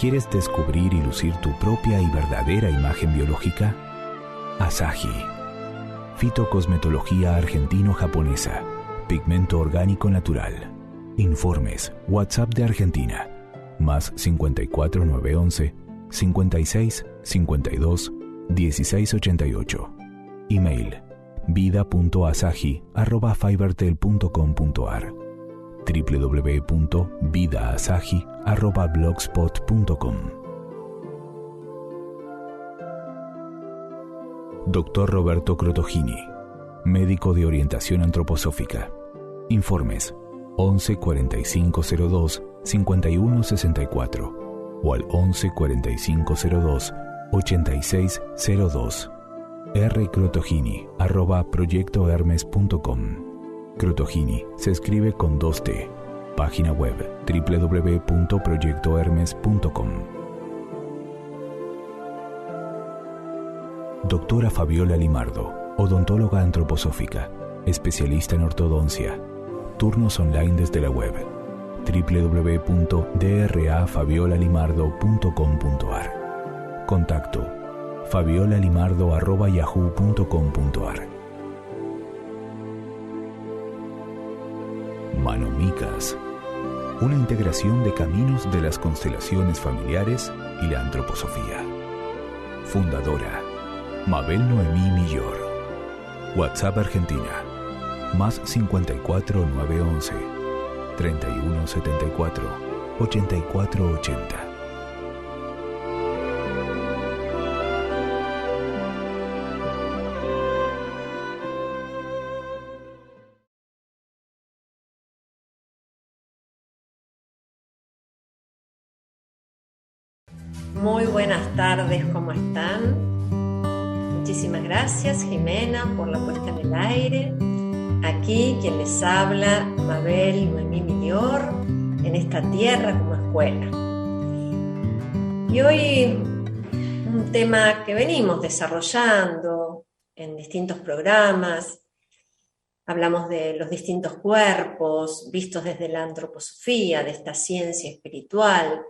¿Quieres descubrir y lucir tu propia y verdadera imagen biológica? Asahi. Fitocosmetología argentino-japonesa. Pigmento orgánico natural. Informes. WhatsApp de Argentina. Más 54 911 56 52 16 88. Email. vida.asahi@fivertel.com.ar. www.vidaasahi@blogspot.com. Dr. Roberto Crotogini, médico de orientación antroposófica. Informes 11 45 02 51 64 o al 11 45 02 86 02. rcrotogini@proyectohermes.com. Crotogini se escribe con 2T. Página web www.proyectohermes.com. Doctora Fabiola Limardo, odontóloga antroposófica, especialista en ortodoncia. Turnos online desde la web www.drafabiola.limardo.com.ar. Contacto fabiolalimardo@yahoo.com.ar. Manomicas, una integración de caminos de las constelaciones familiares y la antroposofía. Fundadora, Mabel Noemí Millor. WhatsApp Argentina, más 54 911 31 74 84 80. Muy buenas tardes, ¿cómo están? Muchísimas gracias, Jimena, por la puesta en el aire. Aquí quien les habla, Mabel Noemí Millor, en esta tierra como escuela. Y hoy un tema que venimos desarrollando en distintos programas. Hablamos de los distintos cuerpos vistos desde la antroposofía, de esta ciencia espiritual,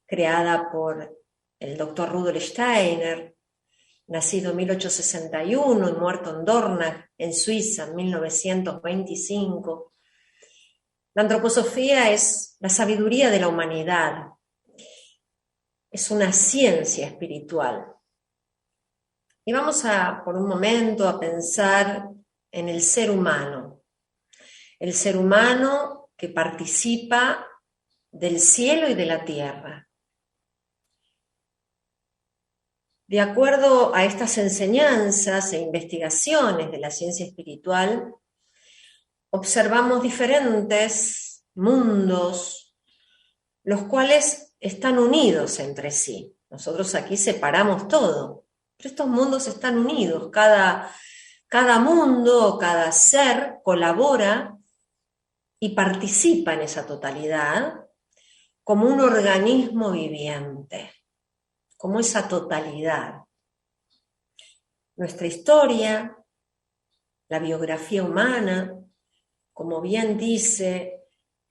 creada por el doctor Rudolf Steiner, nacido en 1861 y muerto en Dornach, en Suiza, en 1925. La antroposofía es la sabiduría de la humanidad, es una ciencia espiritual. Y vamos por un momento a pensar en el ser humano que participa del cielo y de la tierra. De acuerdo a estas enseñanzas e investigaciones de la ciencia espiritual, observamos diferentes mundos, los cuales están unidos entre sí. Nosotros aquí separamos todo, pero estos mundos están unidos. Cada mundo, cada ser colabora y participa en esa totalidad como un organismo viviente, como esa totalidad. Nuestra historia, la biografía humana, como bien dice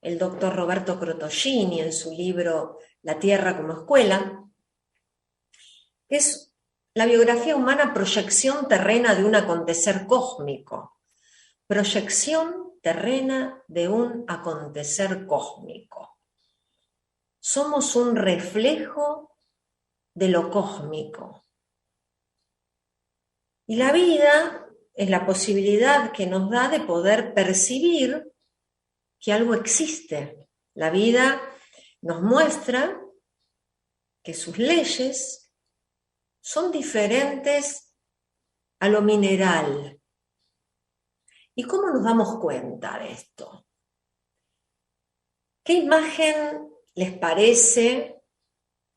el doctor Roberto Crotogini en su libro La Tierra como Escuela, es la biografía humana proyección terrena de un acontecer cósmico, proyección terrena de un acontecer cósmico. Somos un reflejo de lo cósmico. Y la vida es la posibilidad que nos da de poder percibir que algo existe. La vida nos muestra que sus leyes son diferentes a lo mineral. ¿Y cómo nos damos cuenta de esto? ¿Qué imagen les parece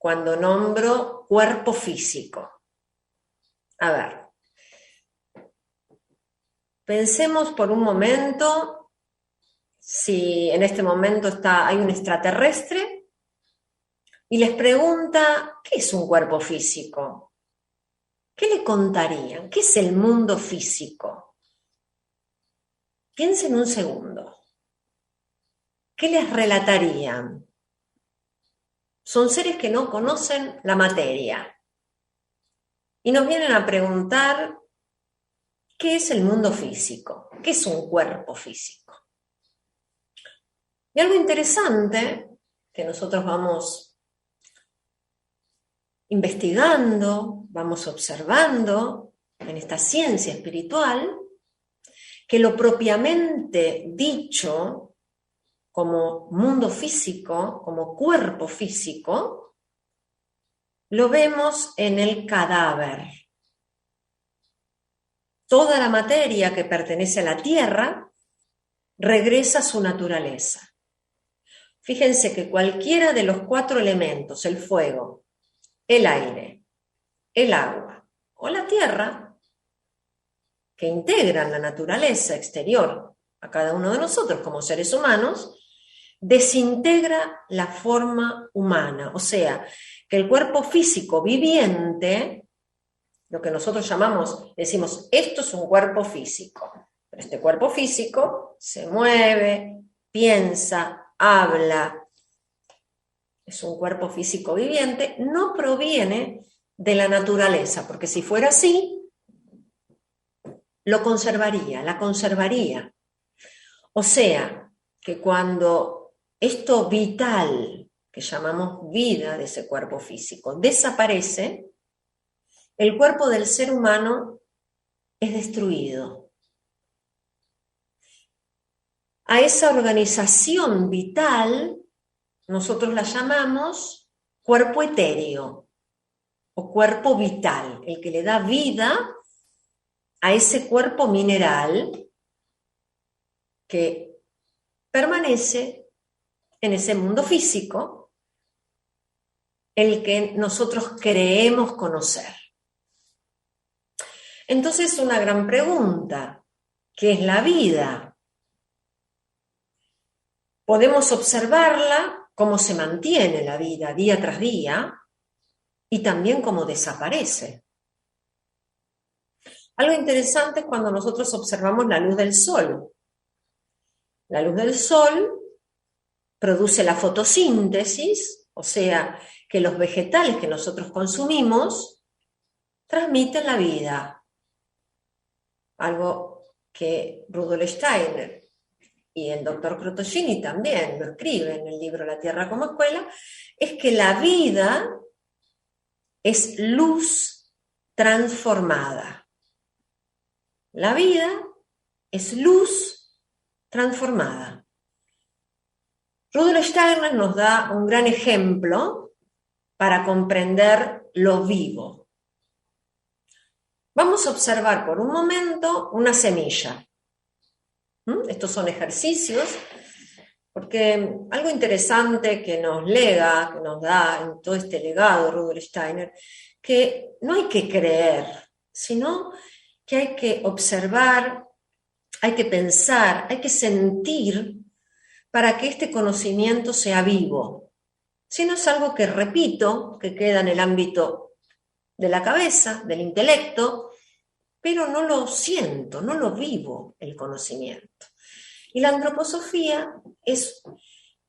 cuando nombro cuerpo físico? A ver, pensemos por un momento si en este momento hay un extraterrestre y les pregunta, ¿qué es un cuerpo físico? ¿Qué le contarían? ¿Qué es el mundo físico? Piensen un segundo. ¿Qué les relatarían? son seres que no conocen la materia y nos vienen a preguntar ¿qué es el mundo físico? ¿Qué es un cuerpo físico? Y algo interesante que nosotros vamos investigando, vamos observando en esta ciencia espiritual, que lo propiamente dicho como mundo físico, como cuerpo físico, lo vemos en el cadáver. Toda la materia que pertenece a la tierra regresa a su naturaleza. Fíjense que cualquiera de los 4 elementos, el fuego, el aire, el agua o la tierra, que integran la naturaleza exterior a cada uno de nosotros como seres humanos, desintegra la forma humana. O sea, que el cuerpo físico viviente, lo que nosotros llamamos, decimos, esto es un cuerpo físico. Pero este cuerpo físico se mueve, piensa, habla, es un cuerpo físico viviente, no proviene de la naturaleza, porque si fuera así, lo conservaría, la conservaría. O sea, que cuando esto vital, que llamamos vida de ese cuerpo físico, desaparece, el cuerpo del ser humano es destruido. A esa organización vital nosotros la llamamos cuerpo etéreo o cuerpo vital, el que le da vida a ese cuerpo mineral que permanece en ese mundo físico, el que nosotros creemos conocer. Entonces, una gran pregunta, ¿qué es la vida? Podemos observarla, cómo se mantiene la vida día tras día y también cómo desaparece. Algo interesante es cuando nosotros observamos la luz del sol. La luz del sol produce la fotosíntesis, o sea, que los vegetales que nosotros consumimos transmiten la vida. Algo que Rudolf Steiner y el doctor Crotogini también lo escribe en el libro La Tierra como Escuela, es que la vida es luz transformada. La vida es luz transformada. Rudolf Steiner nos da un gran ejemplo para comprender lo vivo. Vamos a observar por un momento una semilla. Estos son ejercicios, porque algo interesante que nos lega, que nos da en todo este legado Rudolf Steiner, que no hay que creer, sino que hay que observar, hay que pensar, hay que sentir para que este conocimiento sea vivo. Si no es algo que repito, que queda en el ámbito de la cabeza, del intelecto, pero no lo siento, no lo vivo el conocimiento. Y la antroposofía es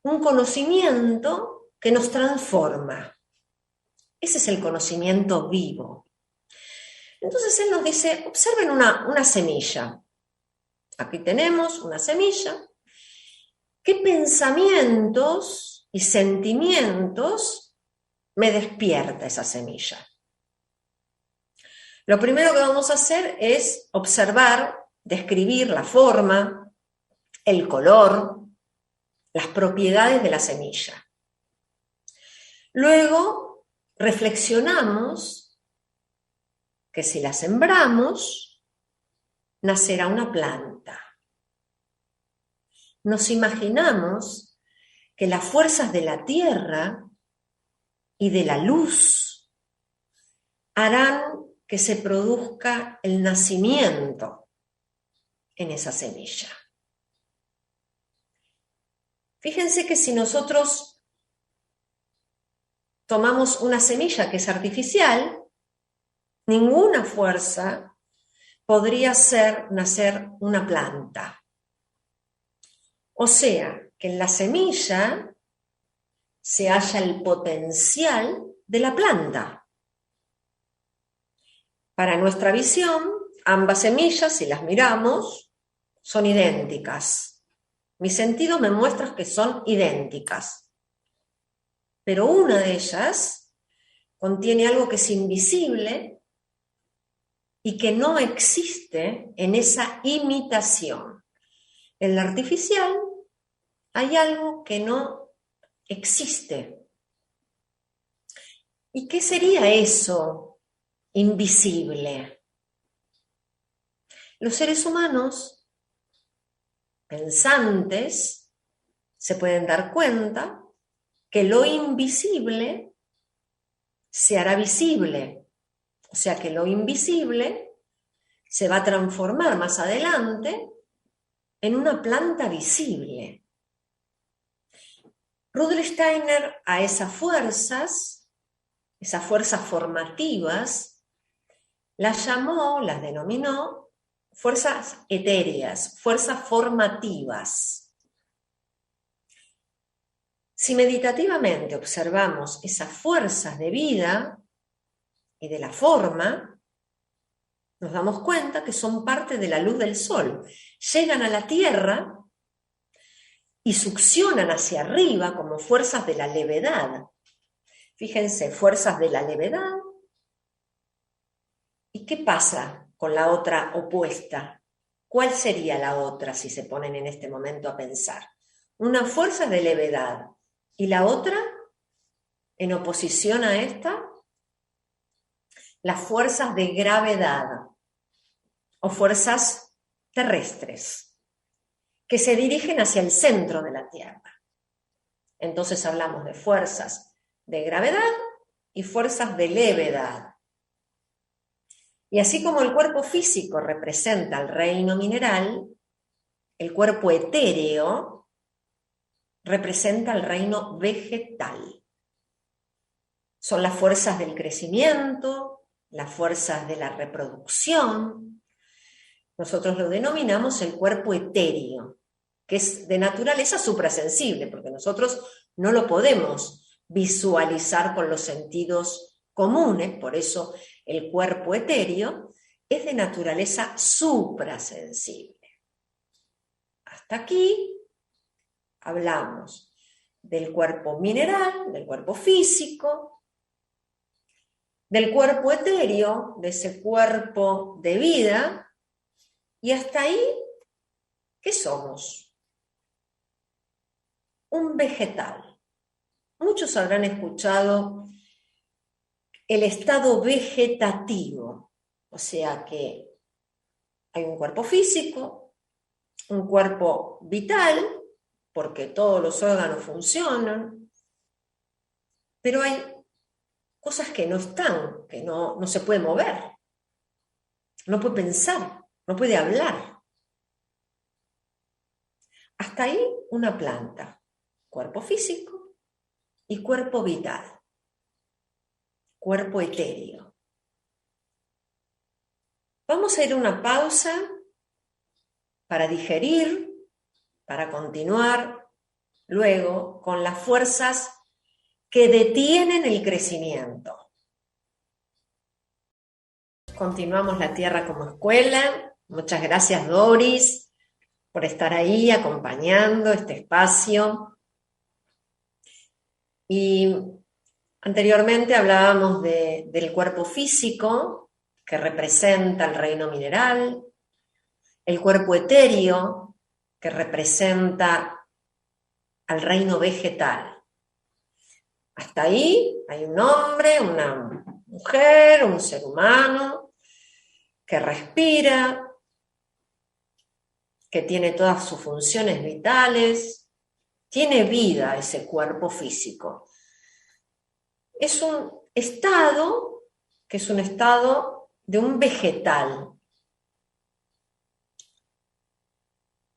un conocimiento que nos transforma. Ese es el conocimiento vivo. Entonces él nos dice, observen una semilla. Aquí tenemos una semilla. ¿Qué pensamientos y sentimientos me despierta esa semilla? Lo primero que vamos a hacer es observar, describir la forma, el color, las propiedades de la semilla. Luego reflexionamos que si la sembramos, nacerá una planta. Nos imaginamos que las fuerzas de la tierra y de la luz harán que se produzca el nacimiento en esa semilla. Fíjense que si nosotros tomamos una semilla que es artificial, ninguna fuerza podría hacer nacer una planta. O sea, que en la semilla se halla el potencial de la planta. Para nuestra visión, ambas semillas, si las miramos, son idénticas. Mi sentido me muestra que son idénticas. Pero una de ellas contiene algo que es invisible y que no existe en esa imitación. En la artificial hay algo que no existe. ¿Y qué sería eso invisible? Los seres humanos, pensantes, se pueden dar cuenta que lo invisible se hará visible. O sea que lo invisible se va a transformar más adelante en una planta visible. Rudolf Steiner a esas fuerzas formativas, las denominó fuerzas etéreas, fuerzas formativas. Si meditativamente observamos esas fuerzas de vida y de la forma, nos damos cuenta que son parte de la luz del sol. Llegan a la tierra y succionan hacia arriba como fuerzas de la levedad. Fíjense, fuerzas de la levedad. ¿Y qué pasa con la otra opuesta? ¿Cuál sería la otra si se ponen en este momento a pensar? Una fuerza de levedad. ¿Y la otra, en oposición a esta? Las fuerzas de gravedad o fuerzas terrestres que se dirigen hacia el centro de la Tierra. Entonces hablamos de fuerzas de gravedad y fuerzas de levedad. Y así como el cuerpo físico representa el reino mineral, el cuerpo etéreo representa el reino vegetal. Son las fuerzas del crecimiento, las fuerzas de la reproducción. Nosotros lo denominamos el cuerpo etéreo, que es de naturaleza suprasensible, porque nosotros no lo podemos visualizar con los sentidos comunes, por eso el cuerpo etéreo es de naturaleza suprasensible. Hasta aquí hablamos del cuerpo mineral, del cuerpo físico, del cuerpo etéreo, de ese cuerpo de vida, y hasta ahí, ¿qué somos? Un vegetal. Muchos habrán escuchado el estado vegetativo, o sea que hay un cuerpo físico, un cuerpo vital, porque todos los órganos funcionan, pero hay cosas que no están, que no se puede mover, no puede pensar, no puede hablar. Hasta ahí una planta, cuerpo físico y cuerpo vital, cuerpo etéreo. Vamos a ir a una pausa para digerir, para continuar luego con las fuerzas que detienen el crecimiento. Continuamos La Tierra como Escuela. Muchas gracias, Doris, por estar ahí acompañando este espacio. Y anteriormente hablábamos del cuerpo físico, que representa el reino mineral, el cuerpo etéreo, que representa al reino vegetal. Hasta ahí hay un hombre, una mujer, un ser humano que respira, que tiene todas sus funciones vitales, tiene vida ese cuerpo físico. Es un estado que es un estado de un vegetal.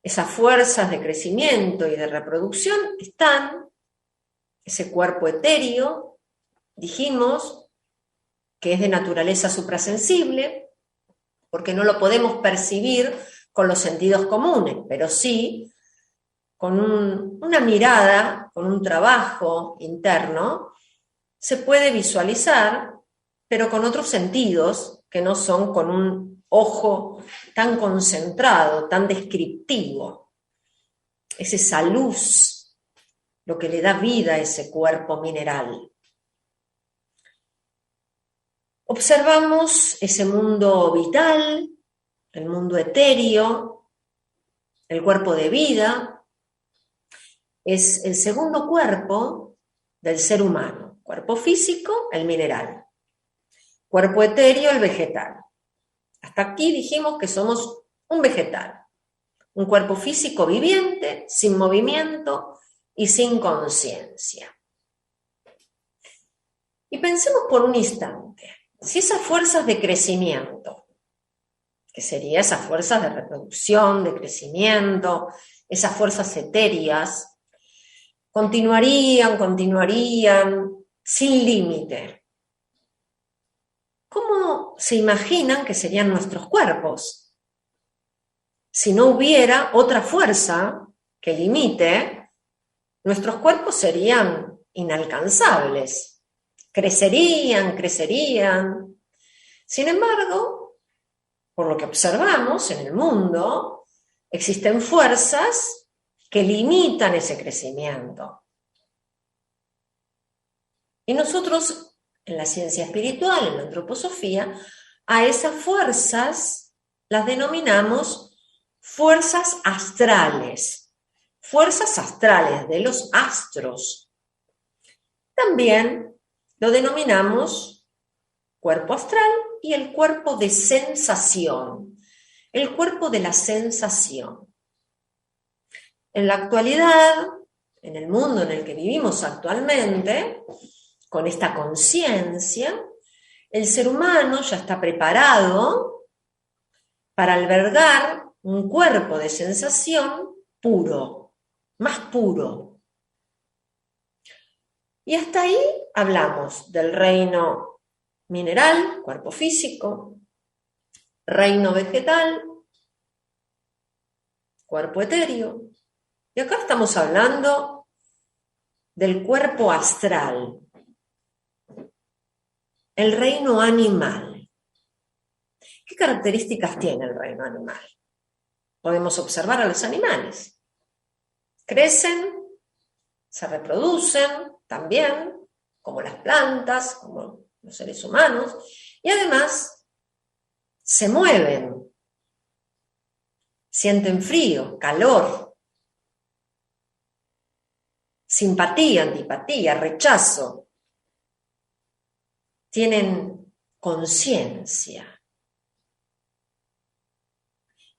Esas fuerzas de crecimiento y de reproducción están, ese cuerpo etéreo, dijimos, que es de naturaleza suprasensible, porque no lo podemos percibir con los sentidos comunes, pero sí con una mirada, con un trabajo interno, se puede visualizar, pero con otros sentidos que no son con un ojo tan concentrado, tan descriptivo. Es esa luz lo que le da vida a ese cuerpo mineral. Observamos ese mundo vital, el mundo etéreo, el cuerpo de vida. Es el segundo cuerpo del ser humano. Cuerpo físico, el mineral. Cuerpo etéreo, el vegetal. Hasta aquí dijimos que somos un vegetal. Un cuerpo físico viviente, sin movimiento y sin conciencia. Y pensemos por un instante, si esas fuerzas de crecimiento, que serían esas fuerzas de reproducción, de crecimiento, esas fuerzas etéreas, continuarían sin límite. ¿Cómo se imaginan que serían nuestros cuerpos? Si no hubiera otra fuerza que limite, nuestros cuerpos serían inalcanzables. Crecerían. Sin embargo, por lo que observamos en el mundo, existen fuerzas que limitan ese crecimiento. Y nosotros, en la ciencia espiritual, en la antroposofía, a esas fuerzas las denominamos fuerzas astrales de los astros. También lo denominamos cuerpo astral y el cuerpo de sensación, el cuerpo de la sensación. En la actualidad, en el mundo en el que vivimos actualmente, con esta conciencia, el ser humano ya está preparado para albergar un cuerpo de sensación puro, más puro. Y hasta ahí hablamos del reino mineral, cuerpo físico, reino vegetal, cuerpo etéreo. Y acá estamos hablando del cuerpo astral, el reino animal. ¿Qué características tiene el reino animal? Podemos observar a los animales. Crecen, se reproducen también, como las plantas, como los seres humanos, y además se mueven, sienten frío, calor, simpatía, antipatía, rechazo. Tienen conciencia.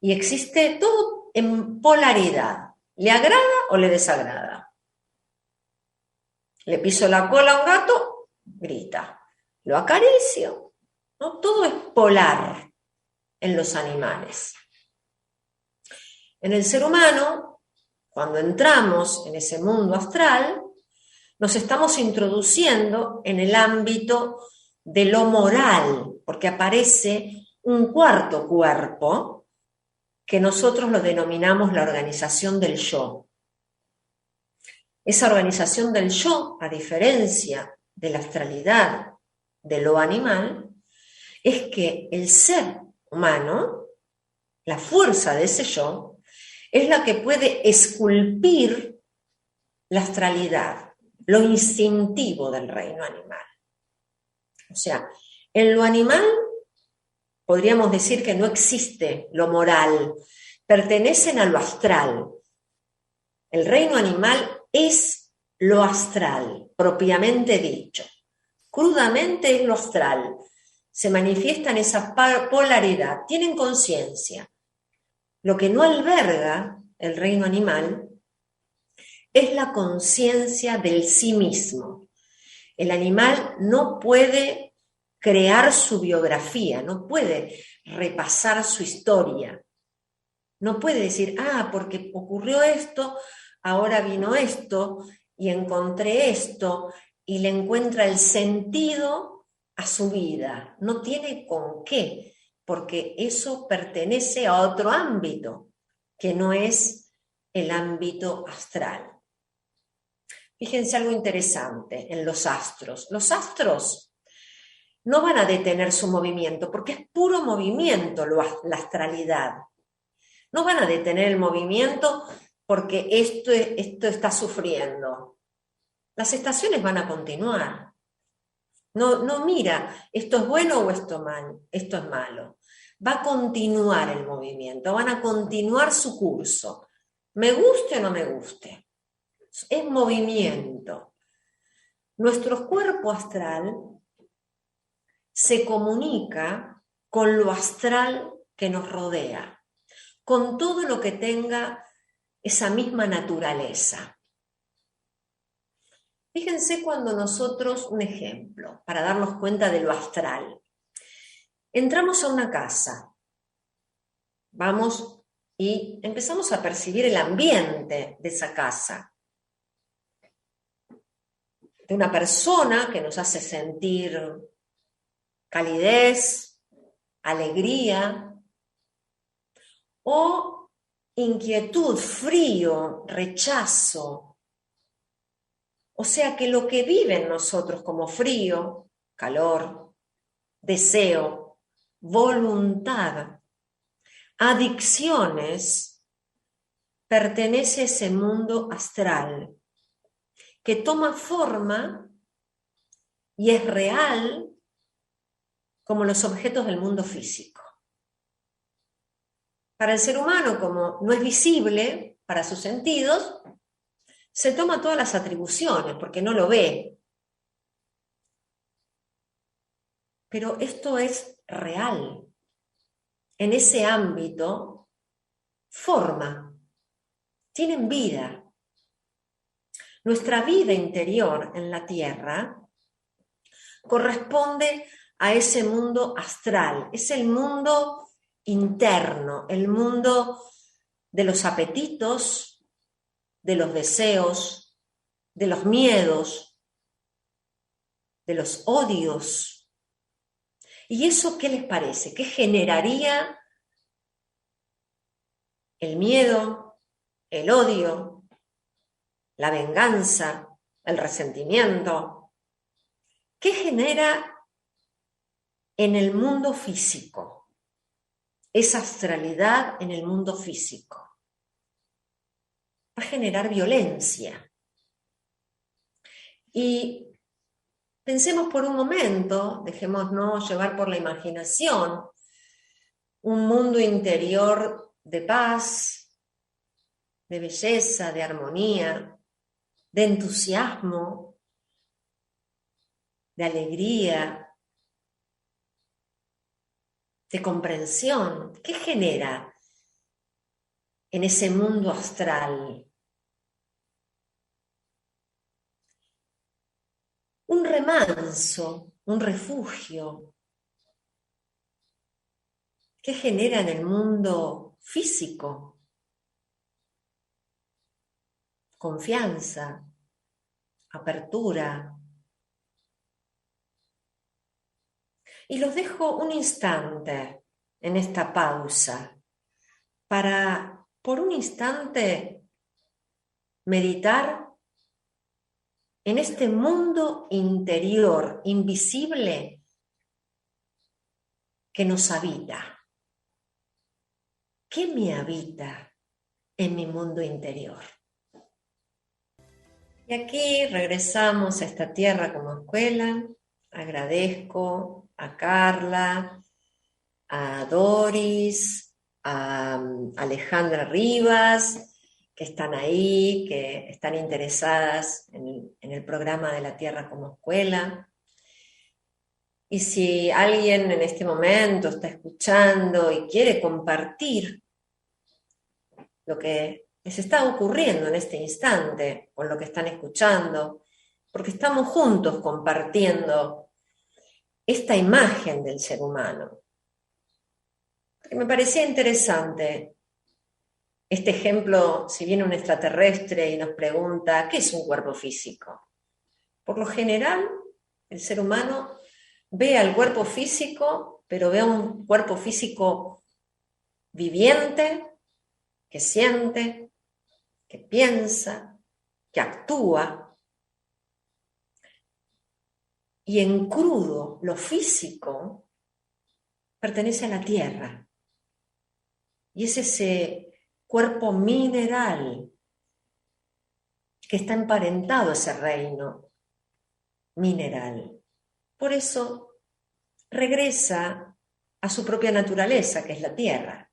Y existe todo en polaridad. ¿Le agrada o le desagrada? Le piso la cola a un gato, grita. Lo acaricio. ¿No? Todo es polar en los animales. En el ser humano, cuando entramos en ese mundo astral, nos estamos introduciendo en el ámbito de lo moral, porque aparece un cuarto cuerpo que nosotros lo denominamos la organización del yo. Esa organización del yo, a diferencia de la astralidad de lo animal, es que el ser humano, la fuerza de ese yo, es la que puede esculpir la astralidad, lo instintivo del reino animal. O sea, en lo animal podríamos decir que no existe lo moral, pertenecen a lo astral. El reino animal es lo astral, propiamente dicho. Crudamente es lo astral. Se manifiesta en esa polaridad, tienen conciencia. Lo que no alberga el reino animal es la conciencia del sí mismo. El animal no puede crear su biografía, no puede repasar su historia. No puede decir, porque ocurrió esto, ahora vino esto y encontré esto y le encuentra el sentido a su vida. No tiene con qué, porque eso pertenece a otro ámbito, que no es el ámbito astral. Fíjense algo interesante en los astros. Los astros no van a detener su movimiento porque es puro movimiento la astralidad. No van a detener el movimiento porque esto está sufriendo. Las estaciones van a continuar. No mira, esto es bueno o esto es malo. Va a continuar el movimiento, van a continuar su curso. Me guste o no me guste. Es movimiento. Nuestro cuerpo astral se comunica con lo astral que nos rodea, con todo lo que tenga esa misma naturaleza. Fíjense cuando nosotros, un ejemplo, para darnos cuenta de lo astral. Entramos a una casa, vamos y empezamos a percibir el ambiente de esa casa. De una persona que nos hace sentir calidez, alegría, o inquietud, frío, rechazo. O sea que lo que vive en nosotros como frío, calor, deseo, voluntad, adicciones, pertenece a ese mundo astral que toma forma y es real como los objetos del mundo físico. Para el ser humano, como no es visible para sus sentidos, se toma todas las atribuciones porque no lo ve. Pero esto es real. En ese ámbito, forma, tienen vida. Nuestra vida interior en la Tierra corresponde a ese mundo astral. Es el mundo interno, el mundo de los apetitos, de los deseos, de los miedos, de los odios. ¿Y eso qué les parece? ¿Qué generaría el miedo, el odio, la venganza, el resentimiento? ¿Qué genera en el mundo físico? Esa astralidad en el mundo físico va a generar violencia. Y pensemos por un momento, dejémonos llevar por la imaginación, un mundo interior de paz, de belleza, de armonía, de entusiasmo, de alegría, de comprensión. ¿Qué genera en ese mundo astral? Un remanso, un refugio. ¿Qué genera en el mundo físico? Confianza, apertura. Y los dejo un instante en esta pausa para, por un instante, meditar en este mundo interior, invisible, que nos habita. ¿Qué me habita en mi mundo interior? Y aquí regresamos a esta tierra como escuela. Agradezco a Carla, a Doris, a Alejandra Rivas, que están ahí, que están interesadas en el programa de la Tierra como Escuela. Y si alguien en este momento está escuchando y quiere compartir lo que les está ocurriendo en este instante con lo que están escuchando, porque estamos juntos compartiendo esta imagen del ser humano. Porque me parecía interesante este ejemplo, si viene un extraterrestre y nos pregunta, ¿qué es un cuerpo físico? Por lo general, el ser humano ve al cuerpo físico, pero ve a un cuerpo físico viviente, que siente, que piensa, que actúa. Y en crudo, lo físico pertenece a la tierra. Y es ese cuerpo mineral que está emparentado a ese reino mineral. Por eso regresa a su propia naturaleza, que es la tierra.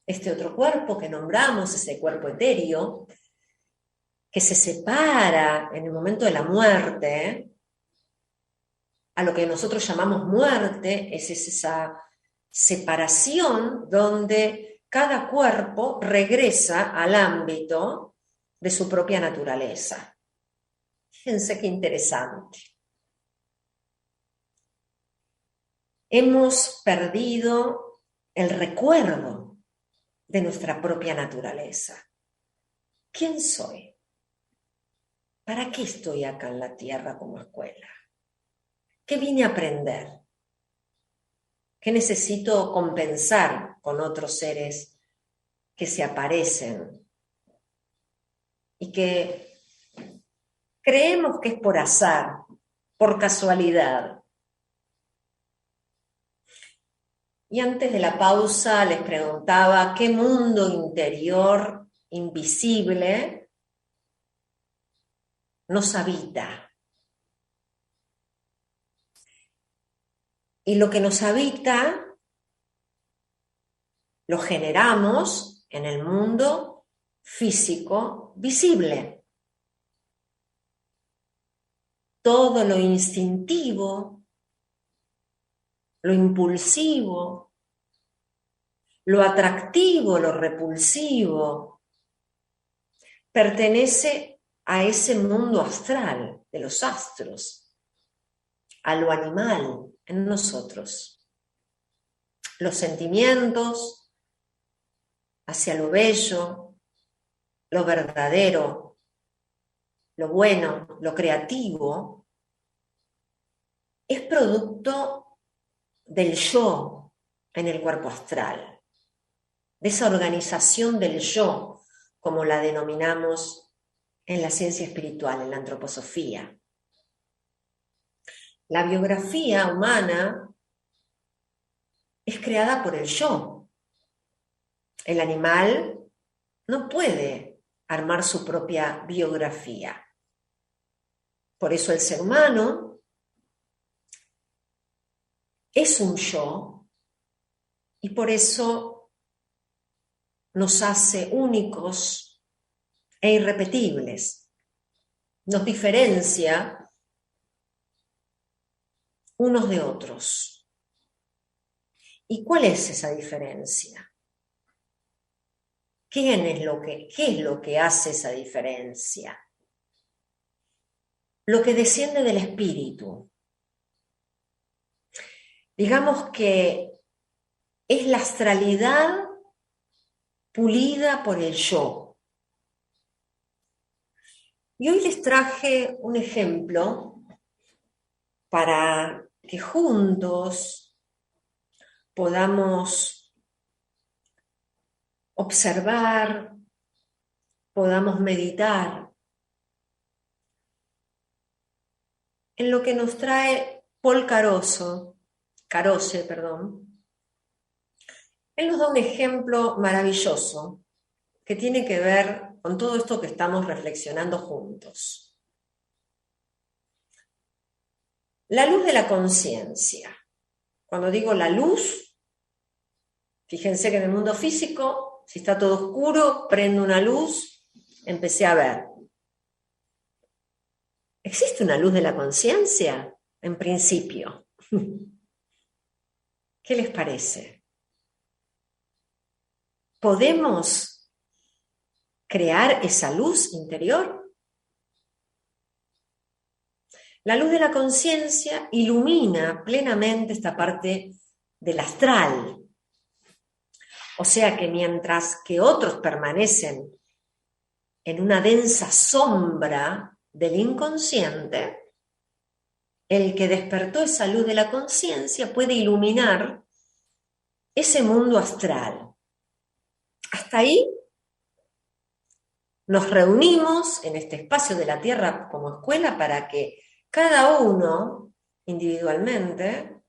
Este otro cuerpo que nombramos, ese cuerpo etéreo, que se separa en el momento de la muerte, a lo que nosotros llamamos muerte, es esa separación donde cada cuerpo regresa al ámbito de su propia naturaleza. Fíjense qué interesante. Hemos perdido el recuerdo de nuestra propia naturaleza. ¿Quién soy? ¿Para qué estoy acá en la tierra como escuela? ¿Qué vine a aprender? ¿Qué necesito compensar con otros seres que se aparecen y que creemos que es por azar, por casualidad? Y antes de la pausa les preguntaba qué mundo interior invisible nos habita. Y lo que nos habita lo generamos en el mundo físico visible. Todo lo instintivo, lo impulsivo, lo atractivo, lo repulsivo, pertenece a ese mundo astral de los astros, a lo animal en nosotros. Los sentimientos hacia lo bello, lo verdadero, lo bueno, lo creativo, es producto del yo en el cuerpo astral, de esa organización del yo, como la denominamos en la ciencia espiritual, en la antroposofía. La biografía humana es creada por el yo. El animal no puede armar su propia biografía. Por eso el ser humano es un yo y por eso nos hace únicos e irrepetibles. Nos diferencia unos de otros. ¿Y cuál es esa diferencia? ¿Qué es lo que hace esa diferencia? Lo que desciende del espíritu. Digamos que es la astralidad pulida por el yo. Y hoy les traje un ejemplo para que juntos podamos observar, podamos meditar en lo que nos trae Paul Caroce. Él nos da un ejemplo maravilloso que tiene que ver con todo esto que estamos reflexionando juntos. La luz de la conciencia. Cuando digo la luz, fíjense que en el mundo físico, si está todo oscuro, prendo una luz, empecé a ver. ¿Existe una luz de la conciencia? En principio. ¿Qué les parece? ¿Podemos crear esa luz interior? La luz de la conciencia ilumina plenamente esta parte del astral. O sea que mientras que otros permanecen en una densa sombra del inconsciente, el que despertó esa luz de la conciencia puede iluminar ese mundo astral. Hasta ahí nos reunimos en este espacio de la Tierra como escuela para que cada uno, individualmente,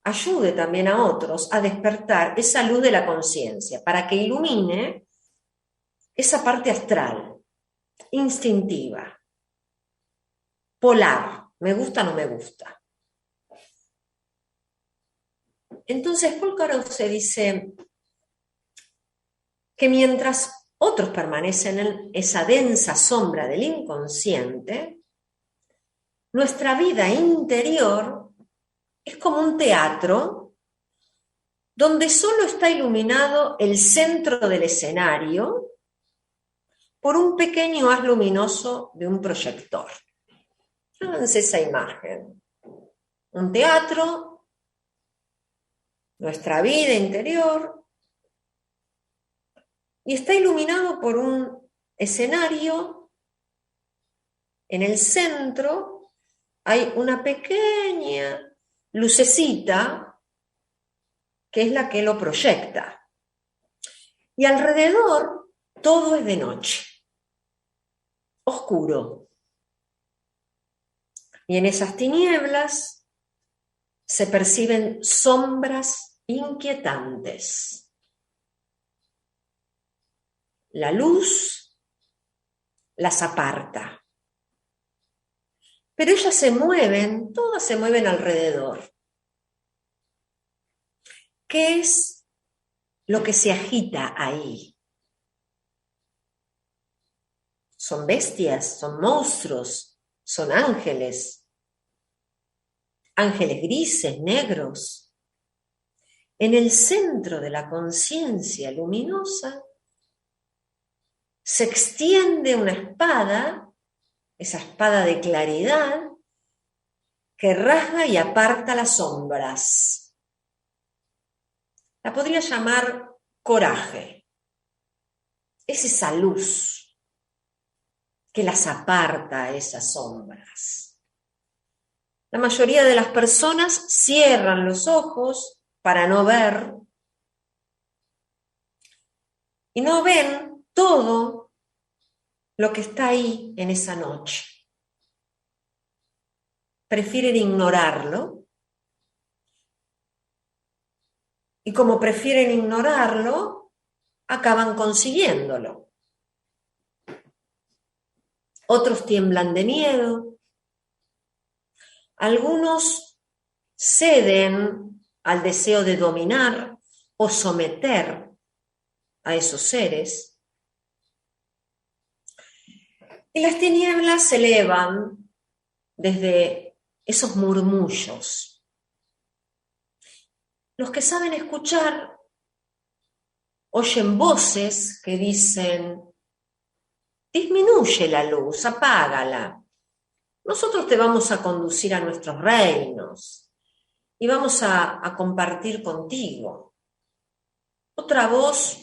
ayude también a otros a despertar esa luz de la conciencia, para que ilumine esa parte astral, instintiva, polar, me gusta, no me gusta. Entonces Polkárov se dice que mientras otros permanecen en esa densa sombra del inconsciente, nuestra vida interior es como un teatro donde solo está iluminado el centro del escenario por un pequeño haz luminoso de un proyector. Háganse esa imagen. Un teatro, nuestra vida interior, y está iluminado por un escenario. En el centro hay una pequeña lucecita que es la que lo proyecta. Y alrededor todo es de noche, oscuro. Y en esas tinieblas se perciben sombras inquietantes. La luz las aparta. Pero ellas se mueven, todas se mueven alrededor. ¿Qué es lo que se agita ahí? ¿Son bestias? ¿Son monstruos? ¿Son ángeles? ¿Ángeles grises, negros? En el centro de la conciencia luminosa se extiende una espada, esa espada de claridad, que rasga y aparta las sombras. La podría llamar coraje. Es esa luz que las aparta a esas sombras. La mayoría de las personas cierran los ojos para no ver y no ven todo lo que está ahí en esa noche. Prefieren ignorarlo. Y como prefieren ignorarlo, acaban consiguiéndolo. Otros tiemblan de miedo. Algunos ceden al deseo de dominar o someter a esos seres. Y las tinieblas se elevan desde esos murmullos. Los que saben escuchar oyen voces que dicen: disminuye la luz, apágala. Nosotros te vamos a conducir a nuestros reinos y vamos a compartir contigo. Otra voz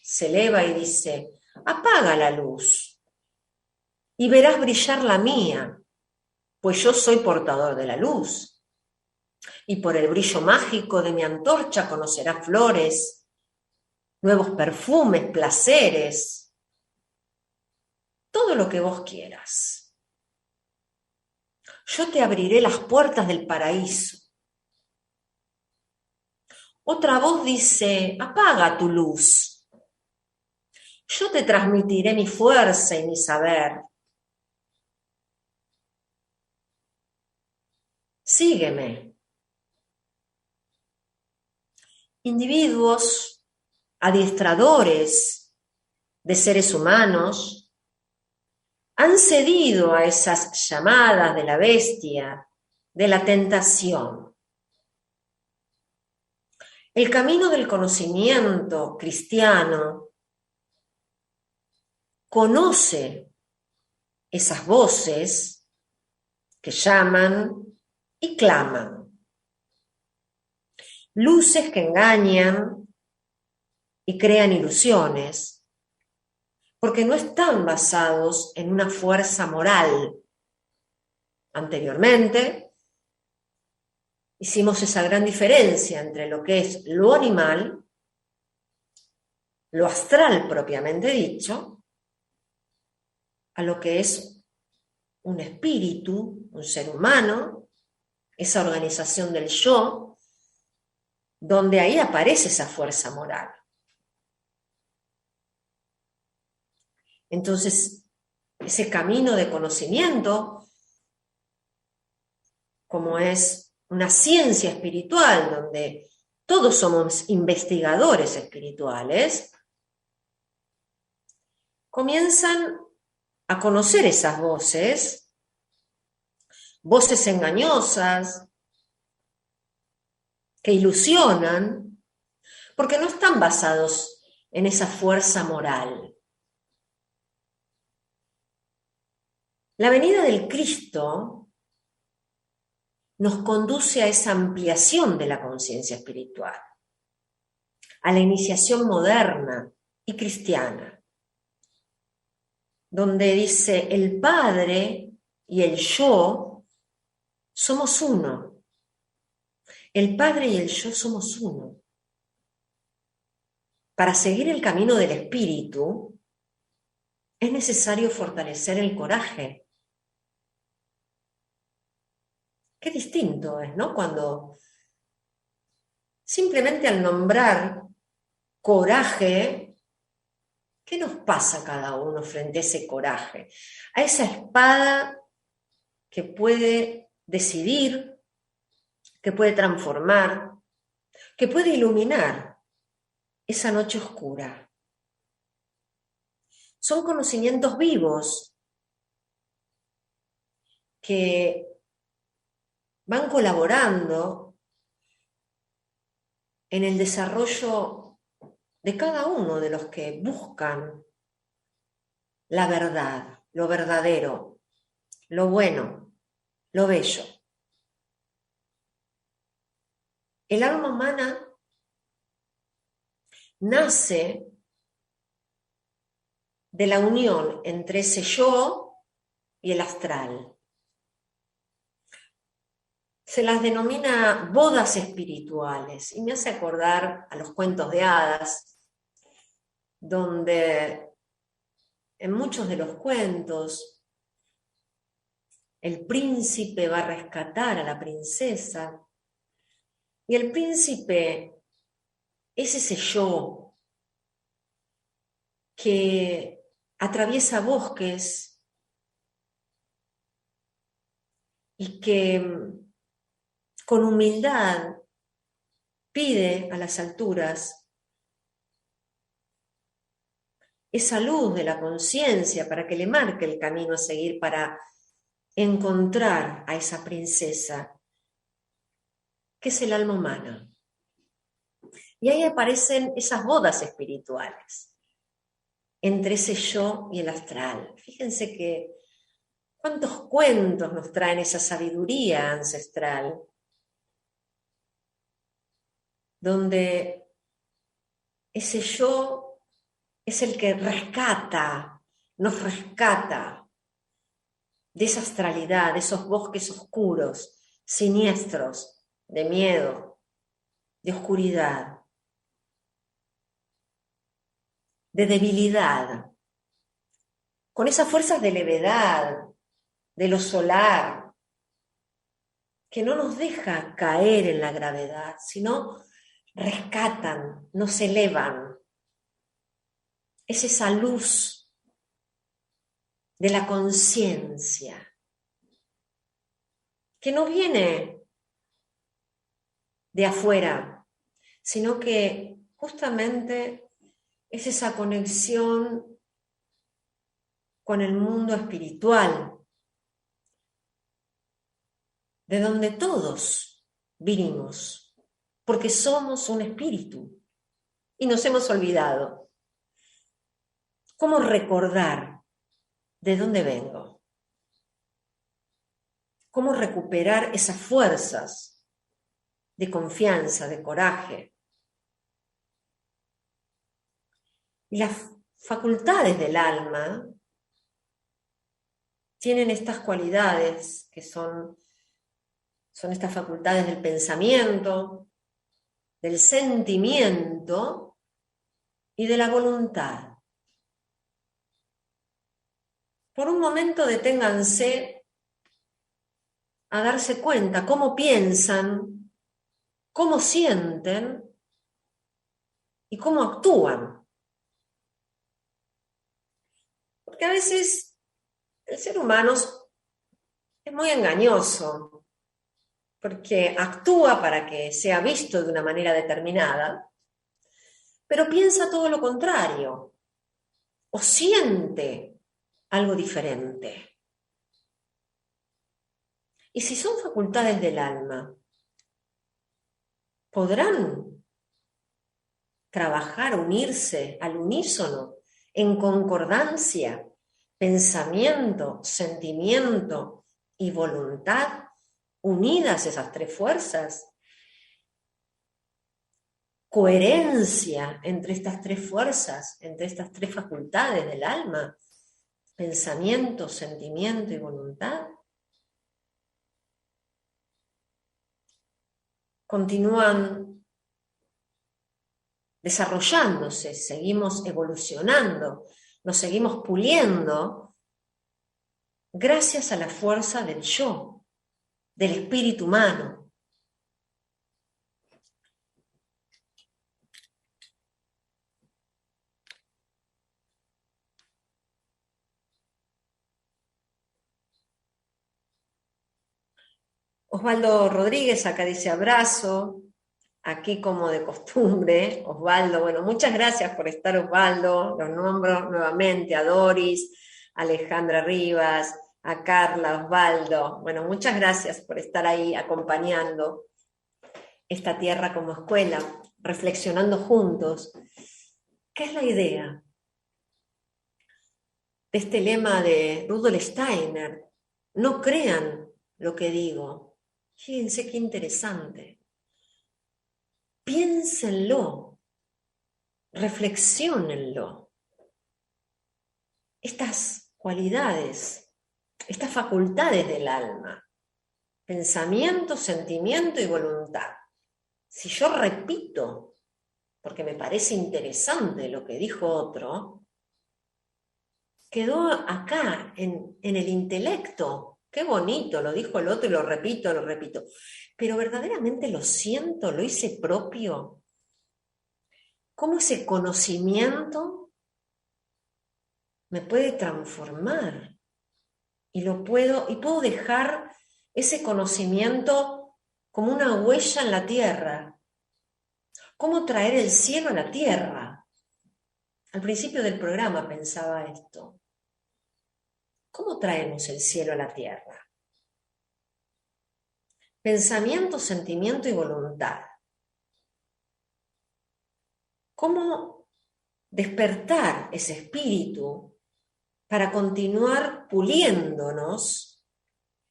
se eleva y dice: apaga la luz y verás brillar la mía, pues yo soy portador de la luz. Y por el brillo mágico de mi antorcha conocerás flores, nuevos perfumes, placeres, todo lo que vos quieras. Yo te abriré las puertas del paraíso. Otra voz dice: apaga tu luz. Yo te transmitiré mi fuerza y mi saber. Sígueme. Individuos, adiestradores de seres humanos, han cedido a esas llamadas de la bestia, de la tentación. El camino del conocimiento cristiano conoce esas voces que llaman y claman. Luces que engañan y crean ilusiones, porque no están basados en una fuerza moral. Anteriormente hicimos esa gran diferencia entre lo que es lo animal, lo astral propiamente dicho, a lo que es un espíritu, un ser humano, esa organización del yo, donde ahí aparece esa fuerza moral. Entonces, ese camino de conocimiento, como es una ciencia espiritual, donde todos somos investigadores espirituales, comienzan a conocer esas voces, voces engañosas, que ilusionan, porque no están basados en esa fuerza moral. La venida del Cristo nos conduce a esa ampliación de la conciencia espiritual, a la iniciación moderna y cristiana, donde dice el Padre y el yo somos uno. El Padre y el yo somos uno. Para seguir el camino del espíritu es necesario fortalecer el coraje. Qué distinto es, ¿no? Cuando simplemente al nombrar coraje, ¿qué nos pasa a cada uno frente a ese coraje? A esa espada que puede decidir, que puede transformar, que puede iluminar esa noche oscura. Son conocimientos vivos que van colaborando en el desarrollo de cada uno de los que buscan la verdad, lo verdadero, lo bueno, lo bello. El alma humana nace de la unión entre ese yo y el astral. Se las denomina bodas espirituales y me hace acordar a los cuentos de hadas, donde en muchos de los cuentos el príncipe va a rescatar a la princesa y el príncipe es ese yo que atraviesa bosques y que con humildad pide a las alturas esa luz de la conciencia para que le marque el camino a seguir para encontrar a esa princesa, que es el alma humana. Y ahí aparecen esas bodas espirituales entre ese yo y el astral. Fíjense que cuántos cuentos nos traen esa sabiduría ancestral, donde ese yo es el que nos rescata de esa astralidad, de esos bosques oscuros, siniestros, de miedo, de oscuridad, de debilidad, con esas fuerzas de levedad, de lo solar, que no nos deja caer en la gravedad, sino rescatan, nos elevan. Es esa luz de la conciencia que no viene de afuera, sino que justamente es esa conexión con el mundo espiritual, de donde todos vinimos, porque somos un espíritu y nos hemos olvidado. ¿Cómo recordar de dónde vengo? ¿Cómo recuperar esas fuerzas de confianza, de coraje? Y las facultades del alma tienen estas cualidades que son estas facultades del pensamiento, del sentimiento y de la voluntad. por un momento deténganse a darse cuenta cómo piensan, cómo sienten y cómo actúan. Porque a veces el ser humano es muy engañoso, porque actúa para que sea visto de una manera determinada, pero piensa todo lo contrario, o siente algo diferente. Y si son facultades del alma, ¿podrán trabajar, unirse al unísono, en concordancia, pensamiento, sentimiento y voluntad, unidas esas tres fuerzas? Coherencia entre estas tres fuerzas, entre estas tres facultades del alma, pensamiento, sentimiento y voluntad. Continúan desarrollándose, seguimos evolucionando, nos seguimos puliendo gracias a la fuerza del yo, del espíritu humano. Osvaldo Rodríguez acá dice abrazo, aquí como de costumbre. Osvaldo, bueno, muchas gracias por estar, Osvaldo, los nombro nuevamente a Doris, a Alejandra Rivas, a Carla, Osvaldo, bueno, muchas gracias por estar ahí acompañando esta tierra como escuela, reflexionando juntos. ¿Qué es la idea de este lema de Rudolf Steiner? No crean lo que digo. Fíjense qué interesante. Piénsenlo, reflexiónenlo. Estas cualidades, estas facultades del alma, pensamiento, sentimiento y voluntad. Si yo repito, porque me parece interesante lo que dijo otro, quedó acá en el intelecto. Qué bonito, lo dijo el otro y lo repito, pero verdaderamente lo siento, lo hice propio. ¿Cómo ese conocimiento me puede transformar? Y puedo dejar ese conocimiento como una huella en la tierra. ¿Cómo traer el cielo a la tierra? Al principio del programa pensaba esto. ¿Cómo traemos el cielo a la tierra? Pensamiento, sentimiento y voluntad. ¿Cómo despertar ese espíritu para continuar puliéndonos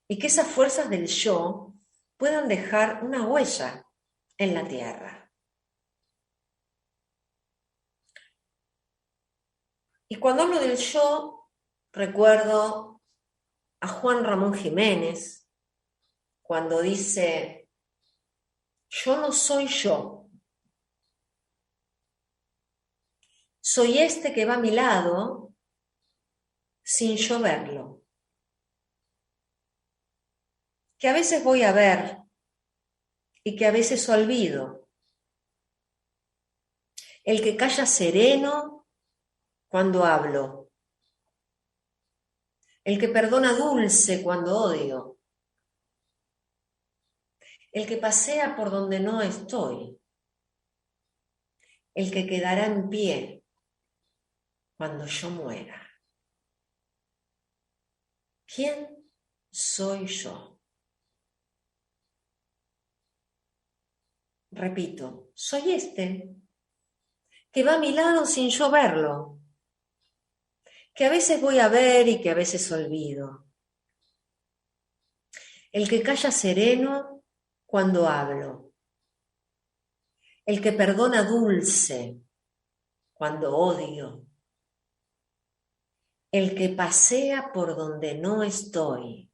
y que esas fuerzas del yo puedan dejar una huella en la tierra? Y cuando hablo del yo, recuerdo a Juan Ramón Jiménez, cuando dice, yo no soy yo, soy este que va a mi lado sin yo verlo, que a veces voy a ver y que a veces olvido, el que calla sereno cuando hablo, el que perdona dulce cuando odio, el que pasea por donde no estoy, el que quedará en pie cuando yo muera. ¿Quién soy yo? Repito, soy este, que va a mi lado sin yo verlo, que a veces voy a ver y que a veces olvido. El que calla sereno cuando hablo. El que perdona dulce cuando odio. El que pasea por donde no estoy.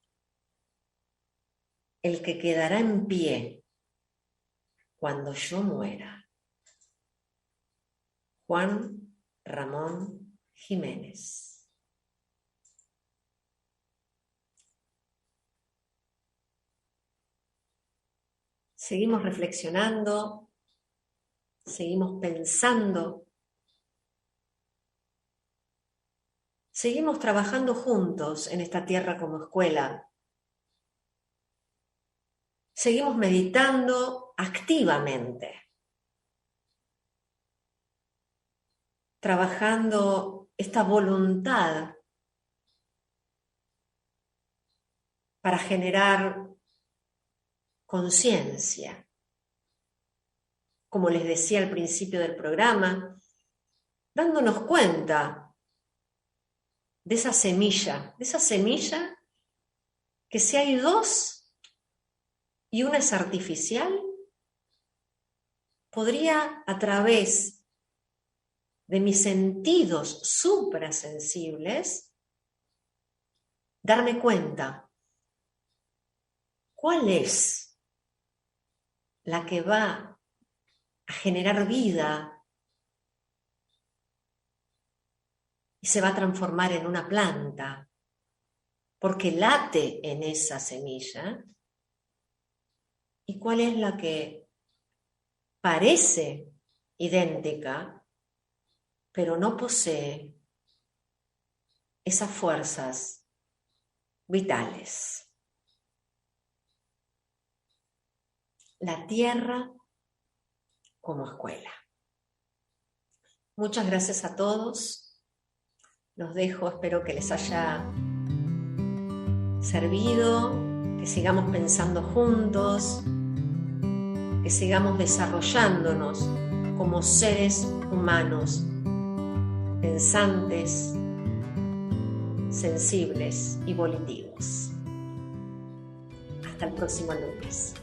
El que quedará en pie cuando yo muera. Juan Ramón Jiménez. seguimos reflexionando, seguimos pensando, seguimos trabajando juntos en esta tierra como escuela. Seguimos meditando activamente, trabajando esta voluntad para generar conciencia. Como les decía al principio del programa, dándonos cuenta de esa semilla que si hay dos y una es artificial, podría a través de mis sentidos suprasensibles darme cuenta cuál es la que va a generar vida y se va a transformar en una planta, porque late en esa semilla, y cuál es la que parece idéntica, pero no posee esas fuerzas vitales. La tierra como escuela. Muchas gracias a todos. Los dejo, espero que les haya servido, que sigamos pensando juntos, que sigamos desarrollándonos como seres humanos, pensantes, sensibles y volitivos. Hasta el próximo lunes.